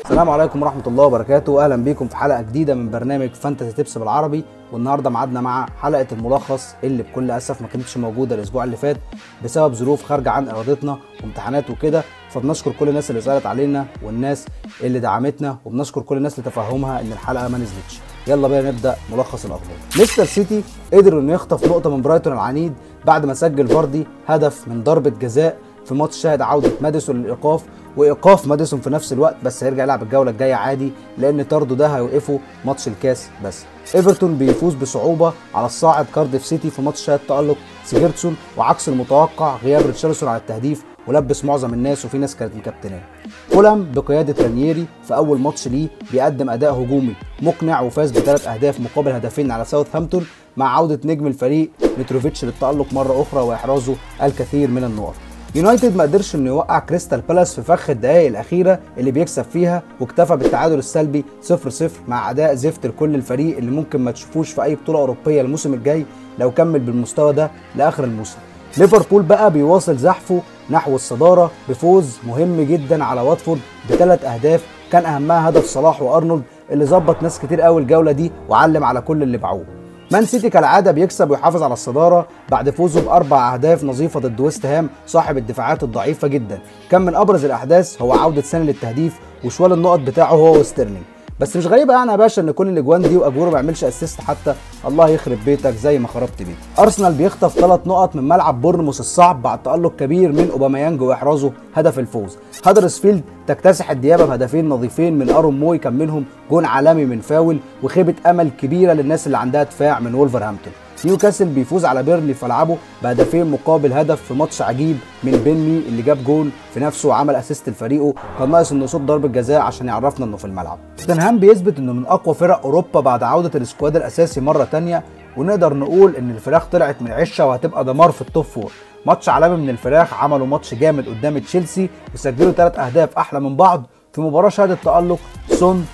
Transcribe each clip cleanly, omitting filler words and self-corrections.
السلام عليكم ورحمة الله وبركاته، أهلا بيكم في حلقة جديدة من برنامج فانتسي تيبس بالعربي. والنهاردة معادنا مع حلقة الملخص اللي بكل أسف ما كانتش موجودة الأسبوع اللي فات بسبب ظروف خارجة عن إرادتنا وامتحانات وكده. فبنشكر كل الناس اللي سألت علينا والناس اللي دعمتنا، وبنشكر كل الناس لتفهمها إن الحلقة ما نزلتش. يلا بينا نبدأ ملخص الأخبار. ليستر سيتي قدر إنه يخطف نقطة من برايتون العنيد بعد ما سجل فاردي هدف من ضربة جزاء في ماتش شهد عودة ماديسون للإيقاف وايقاف ماديسون في نفس الوقت، بس هيرجع يلعب الجوله الجايه عادي لان طرده ده هيوقفه ماتش الكاس. بس ايفرتون بيفوز بصعوبه على الصاعد كارديف سيتي في ماتش شهد تالق سيجرتسون، وعكس المتوقع غياب ريتشارلسون على التهديف ولبس معظم الناس وفي ناس كانت مكابتناه. فولهام بقياده رانييري في اول ماتش ليه بيقدم اداء هجومي مقنع وفاز ب3 اهداف مقابل هدفين على ساوثهامبتون، مع عوده نجم الفريق متروفيتش للتالق مره اخرى واحرازه الكثير من النقط. يونايتد ما قدرش انه يوقع كريستال بالاس في فخ الدقائق الاخيره اللي بيكسب فيها، واكتفى بالتعادل السلبي 0-0 مع اداء زفت لكل الفريق اللي ممكن ما تشوفوش في اي بطوله اوروبيه الموسم الجاي لو كمل بالمستوى ده لاخر الموسم. ليفربول بقى بيواصل زحفه نحو الصداره بفوز مهم جدا على واتفورد ب3 اهداف، كان اهمها هدف صلاح وارنولد اللي ظبط ناس كتير قوي الجوله دي وعلم على كل اللي باعوه. مان سيتي كالعاده بيكسب ويحافظ على الصداره بعد فوزه ب4 اهداف نظيفه ضد ويست هام صاحب الدفاعات الضعيفه جدا. كان من ابرز الاحداث هو عوده ساني للتهديف وشوال النقط بتاعه هو وستيرلينج. بس مش غريبه يعني يا باشا ان كل الاجوان دي واجوره ما يعملش اسيست حتى، الله يخرب بيتك زي ما خربت بيتك. ارسنال بيخطف 3 نقط من ملعب بورنموث الصعب بعد تالق كبير من اوباميانج واحرازه هدف الفوز. هدرسفيلد تكتسح الديابه بهدفين نظيفين من ارون موي، كان منهم جون عالمي من فاول وخيبه امل كبيره للناس اللي عندها دفاع من وولفرهامبتون. نيوكاسل بيفوز على بيرلي في ملعبه بهدفين مقابل هدف في ماتش عجيب من بينمي اللي جاب جون في نفسه وعمل اسيست لفريقه، كان ناقص انه يصد ضربه جزاء عشان يعرفنا انه في الملعب. توتنهام بيثبت انه من اقوى فرق اوروبا بعد عوده السكواد الاساسي مره ثانيه، ونقدر نقول ان الفراخ طلعت من عشه وهتبقى دمار في التوب فور. ماتش عالمي من الفراخ، عملوا ماتش جامد قدام تشيلسي وسجلوا 3 اهداف احلى من بعض في مباراه شهدت تالق سون،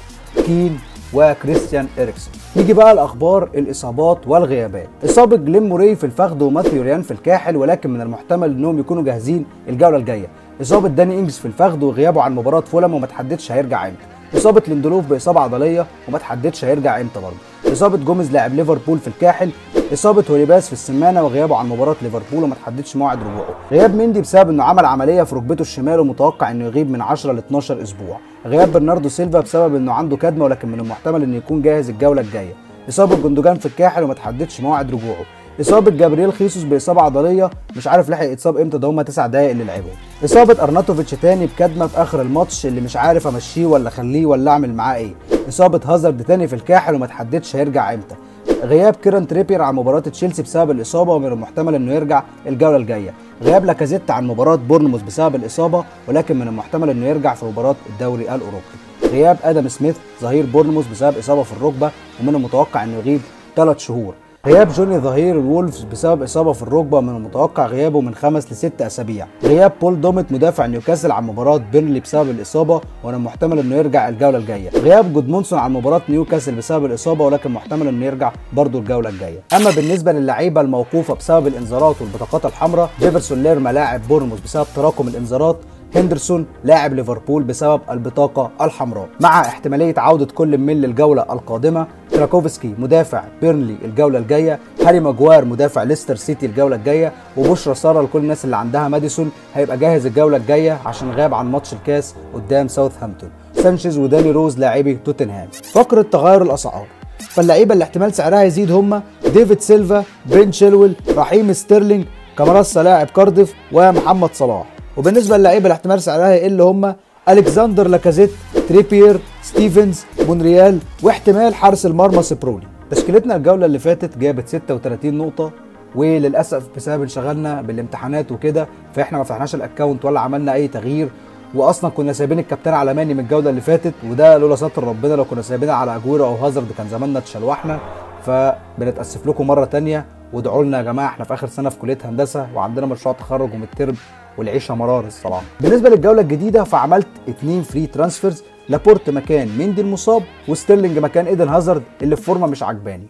كين وكريستيان إريكسون. نيجي بقى الاخبار الاصابات والغيابات. اصابه جلين موري في الفخذ وماثيو ريان في الكاحل، ولكن من المحتمل انهم يكونوا جاهزين الجوله الجايه. اصابه داني انجز في الفخذ وغيابه عن مباراه فولهام وما تحددش هيرجع امتى. اصابه ليندلوف باصابه عضليه وما تحددش هيرجع امتى برضه. اصابه جوميز لاعب ليفربول في الكاحل. اصابه هوليباس في السمانه وغيابه عن مباراه ليفربول وما تحددش موعد رجوعه. غياب مندي بسبب انه عمل عمليه في ركبته الشمال ومتوقع انه يغيب من 10 ل 12 اسبوع. غياب برناردو سيلفا بسبب انه عنده كدمه ولكن من المحتمل انه يكون جاهز الجوله الجايه. اصابه جندوجان في الكاحل وما تحددش موعد رجوعه. اصابه جابرييل خيسوس باصابه عضليه مش عارف لحق يتصاب امتى، ده هم 9 دقايق اللي لعبهم. اصابه ارناتوفيتش تاني بكدمه في اخر الماتش اللي مش عارف امشيه ولا اخليه ولا اعمل معاه ايه. اصابه هازارد تاني في الكاحل وما تحددش هيرجع امتى. غياب كيران تريبير عن مباراه تشيلسي بسبب الاصابه ومن المحتمل انه يرجع الجوله الجايه. غياب لاكازيت عن مباراه بورنموث بسبب الاصابه ولكن من المحتمل انه يرجع في مباراه الدوري الاوروبي. غياب ادم سميث ظهير بورنموث بسبب اصابه في الركبه ومن المتوقع انه يغيب 3 شهور. غياب جوني ظهير الولفز بسبب اصابه في الركبه من المتوقع غيابه من 5 ل6 اسابيع. غياب بول دوميت مدافع نيوكاسل عن مباراه بيرلي بسبب الاصابه ومن المحتمل انه يرجع الجوله الجايه. غياب جودمونسون عن مباراه نيوكاسل بسبب الاصابه ولكن محتمل انه يرجع برضه الجوله الجايه. اما بالنسبه للعيبه الموقوفه بسبب الانذارات والبطاقات الحمراء، جيفرسون ليرما لاعب بورنموث بسبب تراكم الانذارات، هندرسون لاعب ليفربول بسبب البطاقة الحمراء، مع احتمالية عودة كل من للجولة القادمة. تراكوفسكي مدافع بيرنلي الجولة الجاية، هاري ماجواير مدافع ليستر سيتي الجولة الجاية، وبشرى سارة لكل الناس اللي عندها ماديسون هيبقى جاهز الجولة الجاية عشان غاب عن ماتش الكاس قدام ساوثهامبتون. سانشيز وداني روز لاعبي توتنهام. فقرة تغير الأسعار، فاللعيبة اللي احتمال سعرها يزيد هم ديفيد سيلفا، بن شيلويل، رحيم ستيرلينج، كاماراسا لاعب كارديف، ومحمد صلاح. وبالنسبه للعيبه اللي احتمال سعرها يقل هم الكسندر لاكازيت، تريبير، ستيفنز، مونريال، واحتمال حارس المرمى سبرولي. تشكيلتنا الجوله اللي فاتت جابت 36 نقطه، وللاسف بسبب انشغالنا بالامتحانات وكده فاحنا ما فتحناش الاكونت ولا عملنا اي تغيير، واصلا كنا سايبين الكابتن على ماني من الجوله اللي فاتت، وده لولا ستر ربنا. لو كنا سايبينها على اجويرو او هازارد كان زماننا اتشلوحنا. فبنتاسف لكم مره ثانيه، وادعوا لنا يا جماعه، احنا في اخر سنه في كليه هندسه وعندنا مشروع تخرج ومترم والعيشه مرار الصراحه. بالنسبه للجوله الجديده فعملت 2 فري ترانسفيرز، لابورت مكان ميندي المصاب وستيرلينج مكان ايدن هازارد اللي في فورمه مش عجباني.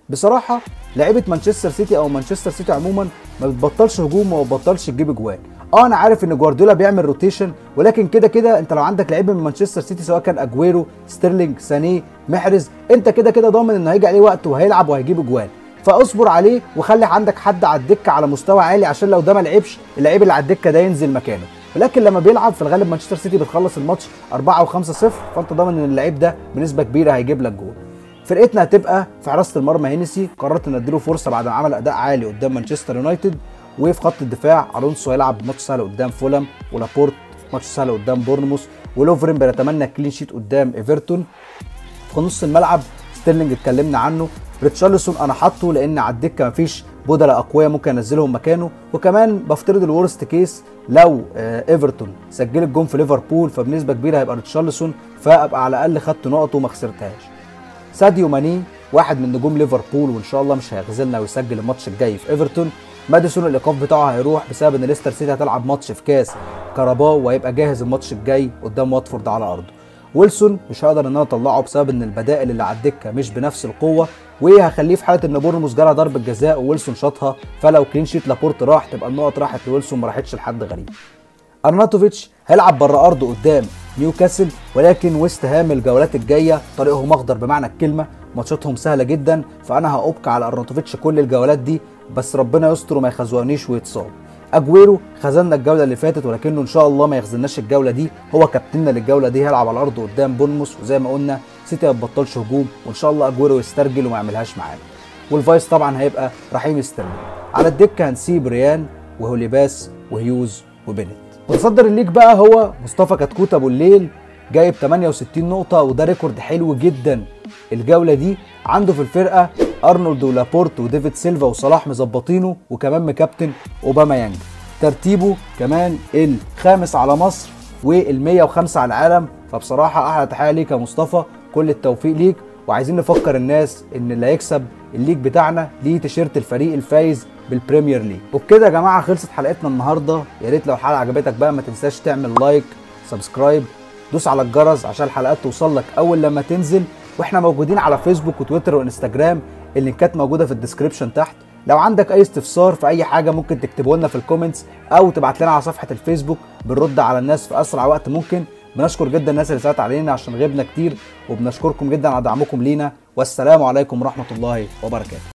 بصراحه لعيبه مانشستر سيتي او مانشستر سيتي عموما ما بتبطلش هجوم وما بتبطلش تجيب اجوان. انا عارف ان جوارديولا بيعمل روتيشن، ولكن كده كده انت لو عندك لعيبه من مانشستر سيتي سواء كان اجويرو، ستيرلينج، سانيه، محرز، انت كده كده ضامن انه هيجي عليه وقت وهيلعب وهيجيب اجوال، فاصبر عليه وخلي عندك حد على الدكه على مستوى عالي عشان لو ده ما لعبش اللعيب اللي على الدكه ده ينزل مكانه. ولكن لما بيلعب في الغالب مانشستر سيتي بتخلص الماتش 4 و5-0، فانت ضامن ان اللعيب ده بنسبه كبيره هيجيب لك جول. فرقتنا هتبقى في حراسه المرمى هينسي، قررت ان اديله فرصه بعد ما عمل اداء عالي قدام مانشستر يونايتد. وفي خط الدفاع الونسو هيلعب ماتش سهل قدام فولام، ولابورت ماتش سهل قدام بورنموث، ولوفرين بيتمنى كلين شيت قدام ايفرتون. في نص الملعب ستيرلينج اتكلمنا عنه، ريتشارلسون انا حاطه لان على الدكه مفيش بدلاء اقوياء ممكن انزلهم مكانه، وكمان بفترض الورست كيس لو ايفرتون سجلت جون في ليفربول فبنسبه كبيره هيبقى ريتشارلسون، فابقى على الاقل خدت نقط وما خسرتهاش. ساديو ماني واحد من نجوم ليفربول وان شاء الله مش هيخذلنا ويسجل الماتش الجاي في ايفرتون. ماديسون الايقاف بتاعه هيروح بسبب ان ليستر سيتي هتلعب ماتش في كاس كاراباو وهيبقى جاهز الماتش الجاي قدام واتفورد على ارضه. ويلسون مش هقدر ان انا اطلعه بسبب ان البدائل اللي على الدكه مش بنفس القوه، وهخليه في حاله ان بورنموث جالها ضربه جزاء وويلسون شاطها، فلو كلين شيت لابورت راح تبقى النقط راحت لويلسون ما راحتش لحد غريب. ارناتوفيتش هيلعب بره ارضه قدام نيوكاسل، ولكن ويست هام الجولات الجايه طريقهم اخضر بمعنى الكلمه، ماتشاتهم سهله جدا، فانا هأبقى على ارناتوفيتش كل الجولات دي، بس ربنا يستر وما يخزونيش ويتصاب. اجويرو خذلنا الجوله اللي فاتت ولكنه ان شاء الله ما يخذلناش الجوله دي، هو كابتننا للجوله دي، هيلعب على الارض قدام بورنموث، وزي ما قلنا سيتي ما تبطلش هجوم وان شاء الله اجويرو يسترجل وما يعملهاش معانا. والفايس طبعا هيبقى رحيم ستيرلينج. على الدكه هنسيب ريان وهوليباس وهيوز وبنت. متصدر الليج بقى هو مصطفى كتكوت ابو الليل جايب 68 نقطه وده ريكورد حلو جدا الجوله دي. عنده في الفرقه ارنولد ولابورت وديفيد سيلفا وصلاح مظبطينه، وكمان مكابتن اوباما يانج. ترتيبه كمان الخامس على مصر وال105 على العالم، فبصراحه احلى تحيه ليك يا مصطفى، كل التوفيق ليك. وعايزين نفكر الناس ان اللي هيكسب الليج بتاعنا ليه تيشيرت الفريق الفايز بالبريمير ليج. وبكده يا جماعه خلصت حلقتنا النهارده، يا ريت لو الحلقه عجبتك بقى ما تنساش تعمل لايك، سبسكرايب، دوس على الجرس عشان الحلقات توصل لك اول لما تنزل. واحنا موجودين على فيسبوك وتويتر وانستجرام، اللينكات موجوده في الديسكريبشن تحت. لو عندك اي استفسار في اي حاجه ممكن تكتبه لنا في الكومنتس او تبعت لنا على صفحه الفيسبوك، بنرد على الناس في اسرع وقت ممكن. بنشكر جدا الناس اللي ساعدت علينا عشان غبنا كتير، وبنشكركم جدا على دعمكم لينا، والسلام عليكم ورحمه الله وبركاته.